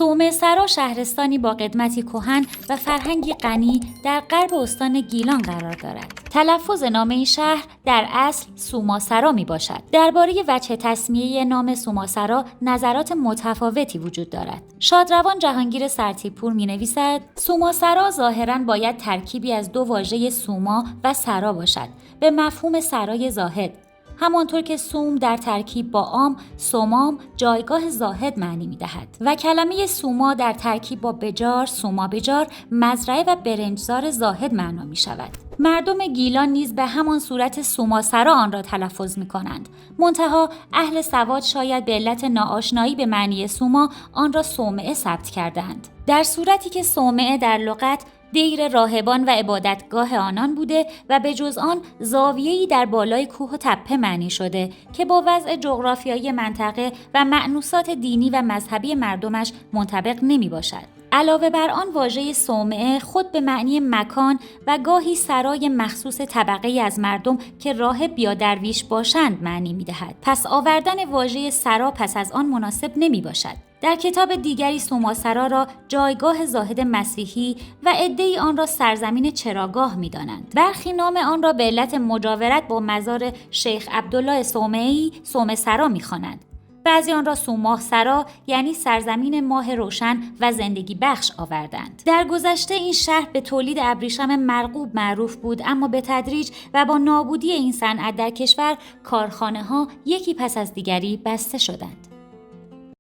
صومعه سرا شهرستانی با قدمتی کهن و فرهنگی غنی در غرب استان گیلان قرار دارد. تلفظ نام این شهر در اصل سوماسرا می باشد. درباره وجه تسمیه نام سوماسرا نظرات متفاوتی وجود دارد. شادروان جهانگیر سرتیپور می نویسد سوماسرا ظاهراً باید ترکیبی از دو واژه سوما و سرا باشد به مفهوم سرای زاهد. همانطور که سوم در ترکیب با عام سومام جایگاه زاهد معنی می دهد و کلمه سوما در ترکیب با بجار سوما بجار مزرعه و برنجزار زاهد معنا می شود. مردم گیلان نیز به همان صورت سوماسرا آن را تلفظ می کنند. منتها اهل سواد شاید به علت ناآشنایی به معنی سوما آن را صومعه ثبت کردند. در صورتی که صومعه در لغت دیر راهبان و عبادتگاه آنان بوده و به جز آن زاویه‌ای در بالای کوه و تپه معنی شده که با وضع جغرافیایی منطقه و مأنوسات دینی و مذهبی مردمش منطبق نمی باشد. علاوه بر آن واژه صومعه خود به معنی مکان و گاهی سرای مخصوص طبقه از مردم که راهب یا درویش باشند معنی می دهد. پس آوردن واژه سرا پس از آن مناسب نمی باشد. در کتاب دیگری سوماسرا را جایگاه زاهد مسیحی و عده‌ای آن را سرزمین چراگاه می‌دانند. برخی نام آن را به علت مجاورت با مزار شیخ عبدالله صومعی سومسرا می‌خوانند. بعضی آن را سوماه سرا یعنی سرزمین ماه روشن و زندگی بخش آوردند. در گذشته این شهر به تولید ابریشم مرغوب معروف بود، اما به تدریج و با نابودی این صنعت در کشور کارخانه‌ها یکی پس از دیگری بسته شدند.